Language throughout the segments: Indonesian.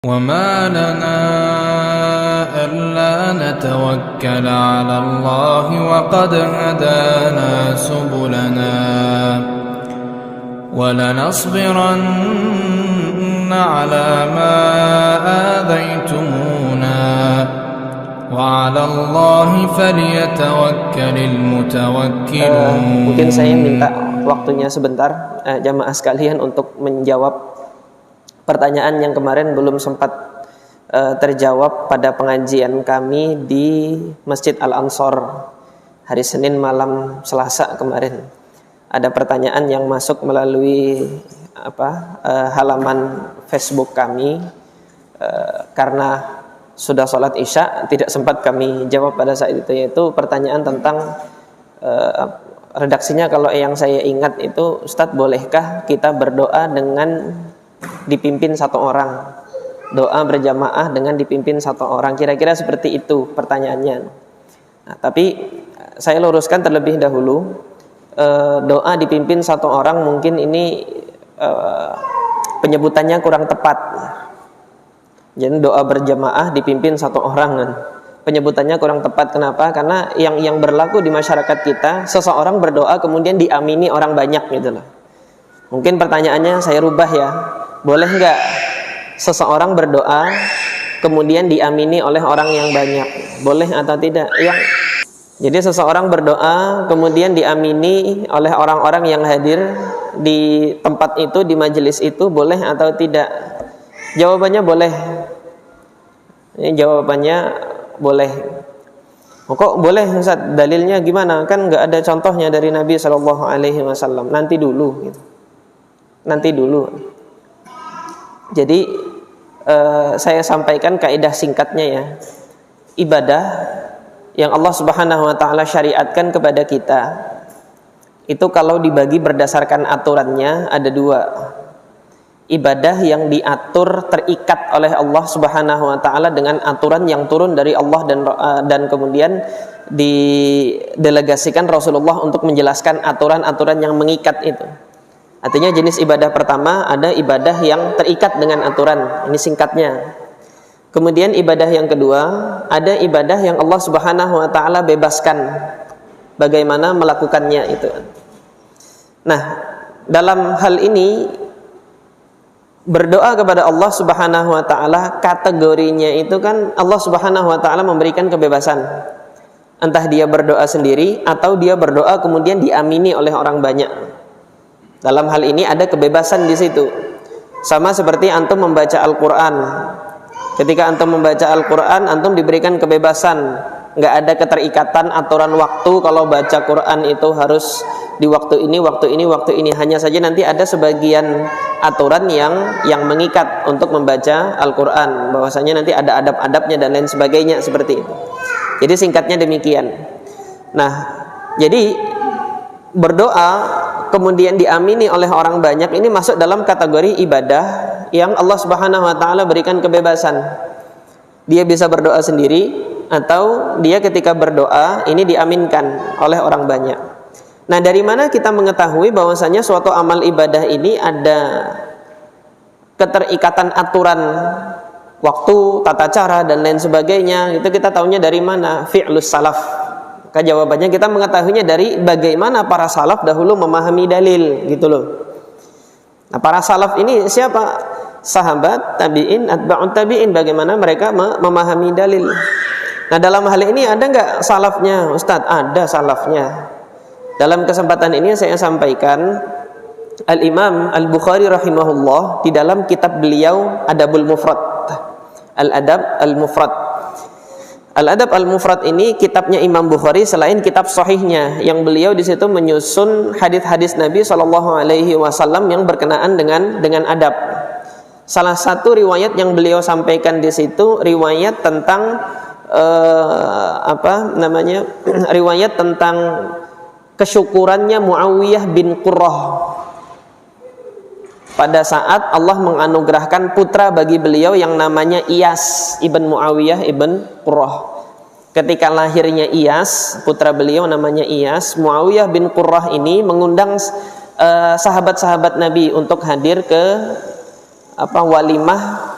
وما لنا ألا نتوكل على الله وقد هدانا سبلنا ولنصبرن على ما آذيتمونا وعلى الله فليتوكل المتوكلون. Mungkin saya minta waktunya sebentar jamaah sekalian untuk menjawab pertanyaan yang kemarin belum sempat terjawab pada pengajian kami di Masjid Al-Ansor hari Senin malam Selasa kemarin. Ada pertanyaan yang masuk melalui halaman Facebook kami, karena sudah sholat Isya tidak sempat kami jawab pada saat itu, yaitu pertanyaan tentang redaksinya kalau yang saya ingat itu, Ustadz, bolehkah kita berdoa dengan dipimpin satu orang, doa berjamaah dengan dipimpin satu orang, kira-kira seperti itu pertanyaannya. Nah, tapi saya luruskan terlebih dahulu, doa dipimpin satu orang mungkin ini penyebutannya kurang tepat. Jadi doa berjamaah dipimpin satu orang kan, penyebutannya kurang tepat. Kenapa? Karena yang berlaku di masyarakat kita, seseorang berdoa kemudian diamini orang banyak gitu loh. Mungkin pertanyaannya saya rubah ya, boleh nggak seseorang berdoa kemudian diamini oleh orang yang banyak? Boleh atau tidak? Jadi seseorang berdoa kemudian diamini oleh orang-orang yang hadir di tempat itu, di majelis itu, boleh atau tidak? Jawabannya boleh. Ini jawabannya boleh. Kok boleh Ustaz? Dalilnya gimana? Kan nggak ada contohnya dari Nabi SAW. Nanti dulu gitu. Nanti dulu. Jadi saya sampaikan kaidah singkatnya ya. Ibadah yang Allah Subhanahu wa taala syariatkan kepada kita itu kalau dibagi berdasarkan aturannya ada dua. Ibadah yang diatur terikat oleh Allah Subhanahu wa taala dengan aturan yang turun dari Allah dan kemudian didelegasikan Rasulullah untuk menjelaskan aturan-aturan yang mengikat itu. Artinya jenis ibadah pertama ada ibadah yang terikat dengan aturan, ini singkatnya. Kemudian ibadah yang kedua ada ibadah yang Allah Subhanahu wa taala bebaskan bagaimana melakukannya itu. Nah, dalam hal ini berdoa kepada Allah Subhanahu wa taala kategorinya itu kan Allah Subhanahu wa taala memberikan kebebasan. Entah dia berdoa sendiri atau dia berdoa kemudian diamini oleh orang banyak. Dalam hal ini ada kebebasan di situ. Sama seperti antum membaca Al-Qur'an. Ketika antum membaca Al-Qur'an, antum diberikan kebebasan. Enggak ada keterikatan aturan waktu kalau baca Quran itu harus di waktu ini, waktu ini, waktu ini. Hanya saja nanti ada sebagian aturan yang mengikat untuk membaca Al-Qur'an. Bahwasanya nanti ada adab-adabnya dan lain sebagainya seperti itu. Jadi singkatnya demikian. Nah, jadi berdoa kemudian diamini oleh orang banyak ini masuk dalam kategori ibadah yang Allah Subhanahu wa taala berikan kebebasan. Dia bisa berdoa sendiri atau dia ketika berdoa ini diaminkan oleh orang banyak. Nah, dari mana kita mengetahui bahwasanya suatu amal ibadah ini ada keterikatan aturan waktu, tata cara dan lain sebagainya? Itu kita tahunya dari mana? Fi'lus salaf. Maka jawabannya kita mengetahuinya dari bagaimana para salaf dahulu memahami dalil gitu loh. Nah, para salaf ini siapa? Sahabat, tabi'in, atba'ut tabi'in, bagaimana mereka memahami dalil. Nah, dalam hal ini ada enggak salafnya, Ustadz? Ada salafnya. Dalam kesempatan ini saya sampaikan Al-Imam Al-Bukhari rahimahullah di dalam kitab beliau Adabul Mufrad. Al-Adab Al-Mufrad. Al-Adab Al-Mufrad ini kitabnya Imam Bukhari selain kitab sahihnya yang beliau di situ menyusun hadis-hadis Nabi SAW yang berkenaan dengan adab. Salah satu riwayat yang beliau sampaikan di situ riwayat tentang riwayat tentang kesyukurannya Muawiyah bin Qurrah pada saat Allah menganugerahkan putra bagi beliau yang namanya Iyas ibn Muawiyah ibn Qurrah. Ketika lahirnya Iyas, putra beliau namanya Iyas, Muawiyah bin Qurrah ini mengundang sahabat-sahabat Nabi untuk hadir ke walimah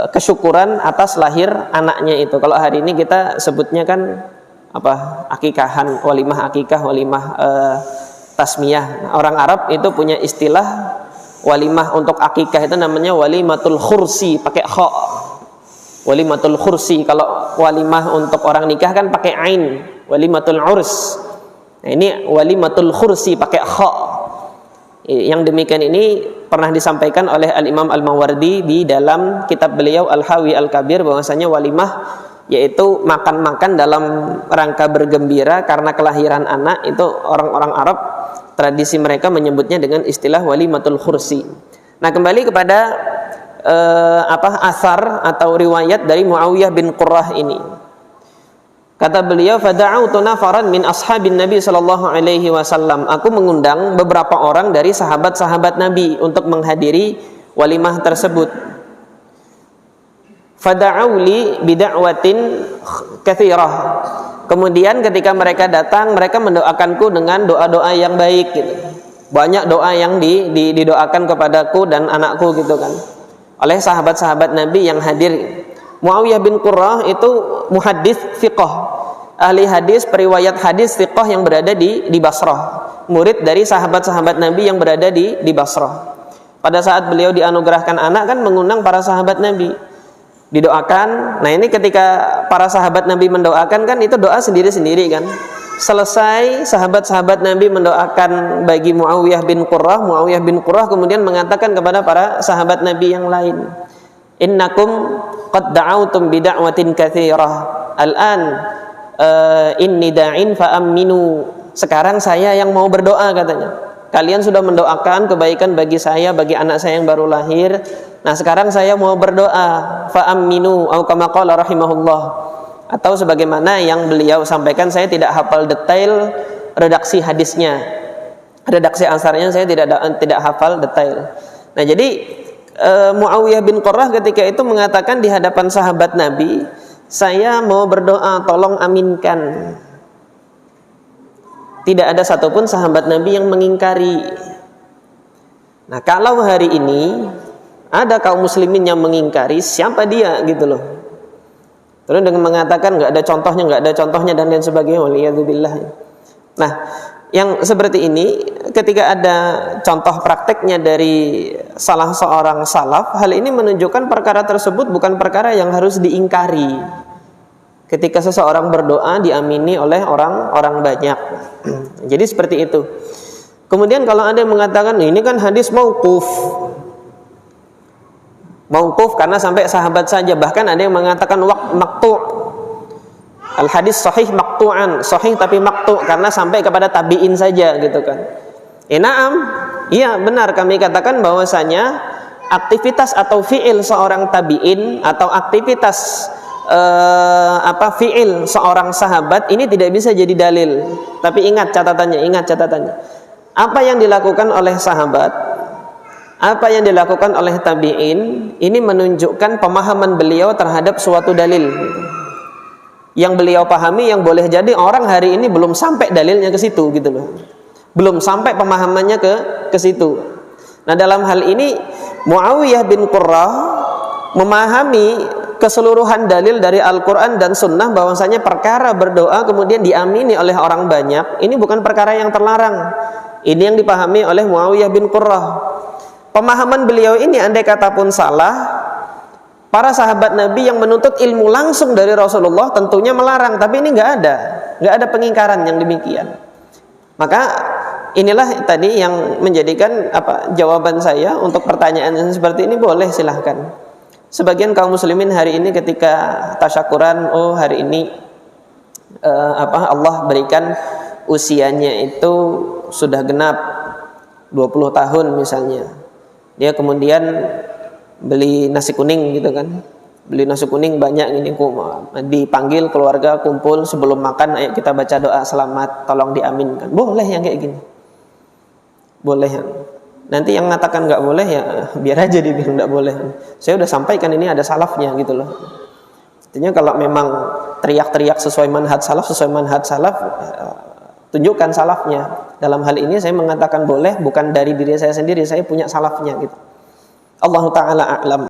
kesyukuran atas lahir anaknya itu. Kalau hari ini kita sebutnya kan apa, akikahan, walimah akikah, walimah tasmiyah. Nah, orang Arab itu punya istilah walimah untuk akikah itu namanya walimatul khursi, pakai kha. Walimatul khursi. Kalau walimah untuk orang nikah kan pakai ain, walimatul urs. Nah, ini walimatul khursi pakai kha. Yang demikian ini pernah disampaikan oleh Al-Imam Al-Mawardi di dalam kitab beliau Al-Hawi Al-Kabir, bahwasanya walimah yaitu makan-makan dalam rangka bergembira karena kelahiran anak. Itu orang-orang Arab, tradisi mereka menyebutnya dengan istilah walimatul khursi. Nah, kembali kepada asar atau riwayat dari Muawiyah bin Qurrah ini. Kata beliau, fada'autu nafaran min ashabin Nabi sallallahu alaihi wasallam. Aku mengundang beberapa orang dari sahabat-sahabat Nabi untuk menghadiri walimah tersebut. Fada'auli bida'watin katsirah. Kemudian ketika mereka datang, mereka mendoakanku dengan doa-doa yang baik gitu. Banyak doa yang didoakan kepadaku dan anakku gitu kan, oleh sahabat-sahabat Nabi yang hadir. Muawiyah bin Qurrah itu muhaddits thiqah, ahli hadis, periwayat hadis thiqah yang berada di Basrah, murid dari sahabat-sahabat Nabi yang berada di Basrah. Pada saat beliau dianugerahkan anak kan mengundang para sahabat Nabi, didoakan. Nah, ini ketika para sahabat Nabi mendoakan kan itu doa sendiri-sendiri kan. Selesai sahabat-sahabat Nabi mendoakan bagi Muawiyah bin Qurrah, Muawiyah bin Qurrah kemudian mengatakan kepada para sahabat Nabi yang lain, innakum qad da'autum bida'watin katsirah, al-an inni da'in fa'aminu. Sekarang saya yang mau berdoa katanya. Kalian sudah mendoakan kebaikan bagi saya, bagi anak saya yang baru lahir. Nah, sekarang saya mau berdoa, fa'aminu au kama qala rahimahullah. Atau sebagaimana yang beliau sampaikan, saya tidak hafal detail redaksi hadisnya. Redaksi asarnya saya tidak hafal detail. Nah, jadi Muawiyah bin Qurrah ketika itu mengatakan di hadapan sahabat Nabi, saya mau berdoa, tolong aminkan. Tidak ada satupun sahabat Nabi yang mengingkari. Nah, kalau hari ini ada kaum muslimin yang mengingkari, siapa dia gitu loh. Terus dengan mengatakan nggak ada contohnya dan lain sebagainya. Waliyadzubillah. Nah, yang seperti ini ketika ada contoh prakteknya dari salah seorang salaf, hal ini menunjukkan perkara tersebut bukan perkara yang harus diingkari. Ketika seseorang berdoa diamini oleh orang banyak. Jadi seperti itu. Kemudian kalau ada yang mengatakan ini kan hadis mauquf. Mauquf karena sampai sahabat saja, bahkan ada yang mengatakan maqtu'. Al hadis sahih maqtu'an, sahih tapi maqtu' karena sampai kepada tabi'in saja gitu kan. Na'am, iya benar kami katakan bahwasanya aktivitas atau fi'il seorang tabi'in atau aktivitas fi'il seorang sahabat ini tidak bisa jadi dalil. Tapi ingat catatannya. Apa yang dilakukan oleh sahabat, apa yang dilakukan oleh tabi'in, ini menunjukkan pemahaman beliau terhadap suatu dalil. Yang beliau pahami yang boleh jadi orang hari ini belum sampai dalilnya ke situ gitu loh. Belum sampai pemahamannya ke situ. Nah, dalam hal ini Muawiyah bin Qurrah memahami keseluruhan dalil dari Al-Quran dan Sunnah bahwasanya perkara berdoa kemudian diamini oleh orang banyak, ini bukan perkara yang terlarang. Ini yang dipahami oleh Muawiyah bin Qurrah. Pemahaman beliau ini andai kata pun salah, para sahabat Nabi yang menuntut ilmu langsung dari Rasulullah tentunya melarang, tapi ini nggak ada pengingkaran yang demikian. Maka inilah tadi yang menjadikan jawaban saya untuk pertanyaan yang seperti ini. Boleh silahkan. Sebagian kaum muslimin hari ini ketika tasyakuran, hari ini Allah berikan usianya itu sudah genap 20 tahun misalnya. Dia kemudian beli nasi kuning gitu kan. Beli nasi kuning banyak ini, dipanggil keluarga kumpul sebelum makan, ayo kita baca doa selamat, tolong diaminkan. Boleh yang kayak gini. Boleh yang nanti yang mengatakan nggak boleh ya biar aja dibilang nggak boleh. Saya udah sampaikan ini ada salafnya gitu loh. Artinya kalau memang teriak-teriak sesuai manhaj salaf, tunjukkan salafnya. Dalam hal ini saya mengatakan boleh bukan dari diri saya sendiri, saya punya salafnya gitu. Allahu ta'ala a'lam.